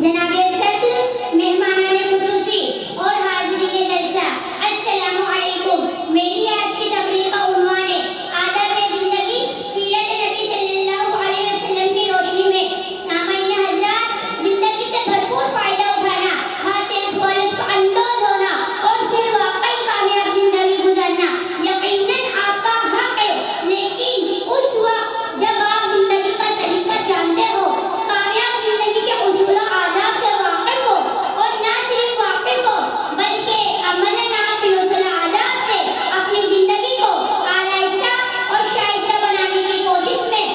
جناب صدر، مہمانان خصوصی اور حاضرین جلسہ، السلام علیکم۔ میری آج کی تقریر کا عنوان ہے آداب زندگی سیرت نبی صلی اللہ علیہ وسلم کی روشنی میں۔ سامعین حضرات، زندگی سے بھرپور فائدہ اٹھانا، خاطر خواہش کا اندوز ہونا اور پھر واقعی کامیاب زندگی گزارنا یقیناً آپ کا حق ہے، لیکن اس وقت جب آپ زندگی کا طریقہ جانتے ہو، کامیاب زندگی کے اصول و آداب سے واقف ہو، اور نہ صرف واقف ہو بلکہ عملاً آپ ان اصول و آداب سے اپنی زندگی کو آرائستہ اور شائستہ بنانے کی کوشش میں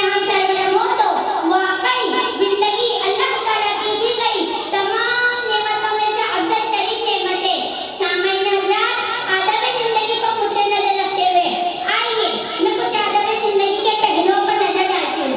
ہم سرگرم ہو تو واقعی زندگی اللہ تعالیٰ کی دی گئی تمام نعمتوں میں سے افضل ترین نعمت ہے۔ سامعین حضرات، آداب زندگی کو مد نظر رکھتے ہوئے آئیے میں کچھ آداب زندگی کے پہلوؤں پر نظر ڈالتی ہوں۔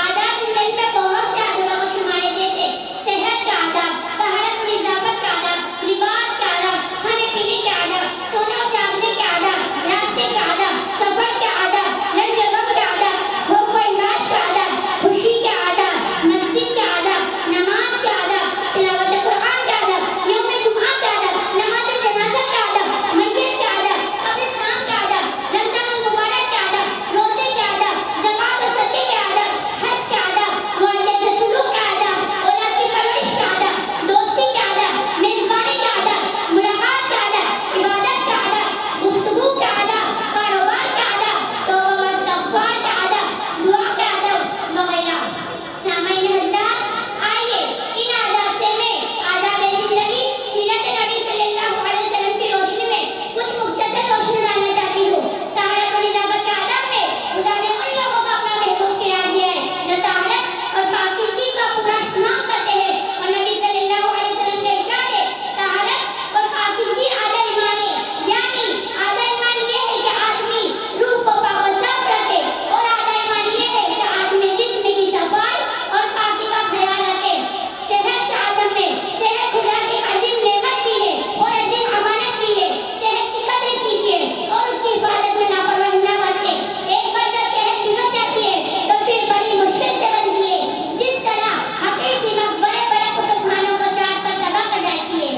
آداب زندگی میں بہت سے آداب کو شمار ہے، جیسے صحت کا آداب، طہارت و نظافت کا آداب، لباس کا آداب، کھانے پینے کے آداب، سونے اور جاگنے کے آداب، راستے کے آداب، سفر کے آداب، نئی جگہ کے آداب، خوف و انداز کے آداب، خوشی کے آداب، مسجد کے آداب، نماز کے آداب، تلاوت قرآن کے آداب، یوم جمعہ کے آداب، نماز جنازہ کے آداب، میت کے آداب، قبرستان کے آداب، رمضان المبارک کے آداب، روزے کے آداب، زکوٰۃ و صدقے کے آداب، حج کے آداب، والدین سے سلوک کے آداب، اولاد کی پرورش کے آداب، دوستی کے آداب، میزبانی کے آداب، ملاقات کے آداب، عبادت کے آداب، گفتگو کے آداب، کاروبار کے آداب، توبہ و استغفار کے آداب، دعا کے آداب وغیرہ۔ سامعین حضرات، آئیے ان آداب سے میں آداب زندگی سیرت نبی صلی اللہ علیہ وسلم کی روشنی میں کچھ مختصر روشنی ڈالنا چاہتی ہوں۔ طہارت و نظافت کے آداب میں خدا نے ان لوگوں کو اپنا محبوب قرار دیا ہے جو طہارت اور پاکیزگی کا پورا اہتمام کرتے ہیں، اور نبی صلی اللہ علیہ وسلم کے ارشاد ہے طہارت اور پاکیزگی آدھا ایمان ہے، یعنی آدھا ایمان یہ ہے کہ آدمی روح کو پاک و صاف رکھے، اور آدھا ایمان یہ ہے کہ آدمی جسم کی صفائی اور پاکی کا خیال رکھے۔ صحت کے آداب میں صحت خدا کی عظیم نعمت بھی ہے اور عظیم امانت بھی ہے۔ صحت کی قدر کیجیے اور اس کی حفاظت میں لاپرواہی نہ برتیں۔ ایک بار جب صحت بگڑ جاتی ہے تو پھر بڑی مشکل سے بنتی ہے، جس طرح حقیر دماغ بڑے بڑے کتب خانوں کو چاٹ کر تباہ کر جاتی ہے۔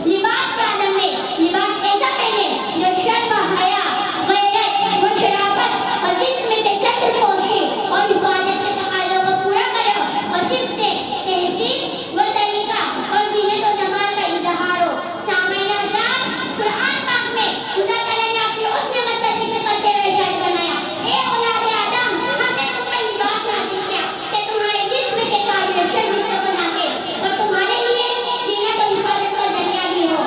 لباس کے آداب میں لباس ایسا پہنے جو شرم و حیا، غیرت و شرافت اور جسم کے ستر پوشی اور حفاظت کے تقاضوں کو پورا کرے، اور جس سے تہذیب و سلیقہ اور زینت و جمال کا اظہار ہو۔ سامعین حضرات، قرآن پاک میں خدا تعالیٰ نے اپنی اس نعمت کا ذکر کرتے ہوئے ارشاد فرمایا، اے اولاد آدم، ہم نے تم پر لباس نازل کیا کہ تمہارے جسم کے قابل شرم کو بنا کے اور تمہارے لیے زینت و حفاظت کا ذریعہ بھی ہو۔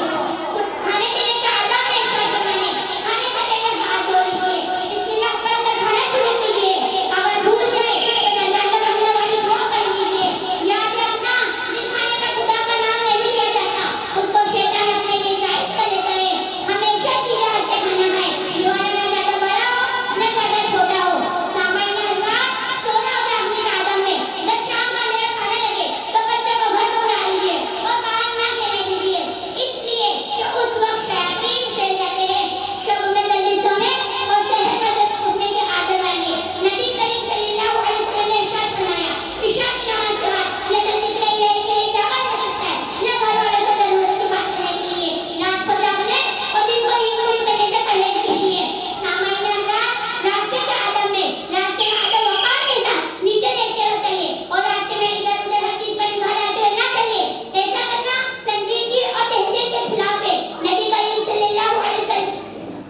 کھانے پینے کے آداب میں ارشاد فرمایا، کھانے سے پہلے ہاتھ دھو لیجیے، بسم اللہ پڑھ کر کھانا شروع کیجیے، اگر بھول گئے تو جنت میں رہنے والی دعا پڑھ لیجیے۔ یاد رکھنا، جس کھانے میں خدا کا نام نہیں لیا جاتا اس کو شیطان اپنے لیے جائز کر لیتا ہے۔ ہمیشہ سیدھے ہاتھ سے کھانا کھائیں، لوانا نہ زیادہ بڑا ہو نہ زیادہ چھوٹا ہو۔ سامعین حضرات، سونے اور جاگنے کے آداب میں جب شام کا اندھیرا چھانے لگے تو بچوں کو گھر میں اٹھا لیجیے اور باہر نہ کھیلنے دیجیے، اس لیے کہ اس وقت شیاطین پھیل جاتے ہیں۔ شب میں جلدی سونے اور سحر میں جلدی اٹھنے کی عادت ڈالیے۔ نبی کریم صلی اللہ علیہ وسلم نے ارشاد فرمایا، عشاء کی نماز کے بعد یا جلدی کے لیے جاگا جا سکتا ہے یا گھر والوں سے ضرورت کی بات کرنے کے لیے، رات کو جاگنے اور دن کو نیند پوری کرنے سے پرہیز کیجیے۔ سامعین حضرات، راستے کے آداب میں راستے میں ادب وقار کے ساتھ نیچے دیکھتے ہوئے چلیے، اور راستے میں ادھر ادھر ہر چیز پر نگاہ ڈالتے ہوئے نہ چلیے۔ ایسا کرنا سنجیدگی اور تہذیب کے خلاف ہے۔ نبی کریم صلی اللہ علیہ وسلم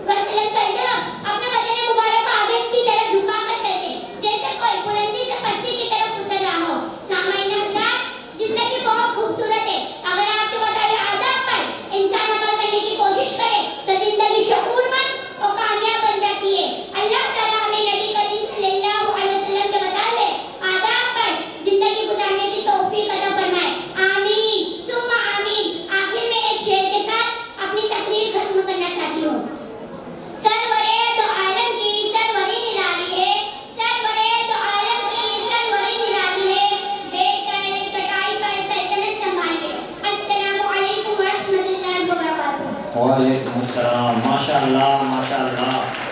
چلتے وقت اپنا بدن مبارک آگے کی طرف جھکا کر چلتے، جیسے کوئی بلندی سے پستی کی طرف اتر رہا ہو۔ سامعین حضرات، زندگی بہت خوبصورت ہے، اگر آپ کے بتائے آداب پر انسان عمل کرنے کی کوشش کرے تو زندگی شعور مند اور کامیاب بن جاتی ہے۔ اللہ تعالیٰ ہمیں نبی کریم صلی اللہ علیہ وسلم کے بتائے ہوئے آداب پر زندگی گزارنے کی توفیق عطا فرمائے، آمین ثم آمین۔ آخر میں ایک شعر کے ساتھ اپنی تقریر ختم کرنا چاہتی ہوں۔ سرورے دو عالم کی سروری نرالی ہے، سرورے دو عالم کی سروری نرالی ہے، بیٹھ کر چٹائی پر سلطنت سنبھالیے۔ السلام علیکم ورحمۃ اللہ وبرکاتہ۔ وعلیکم السلام، ماشاء اللہ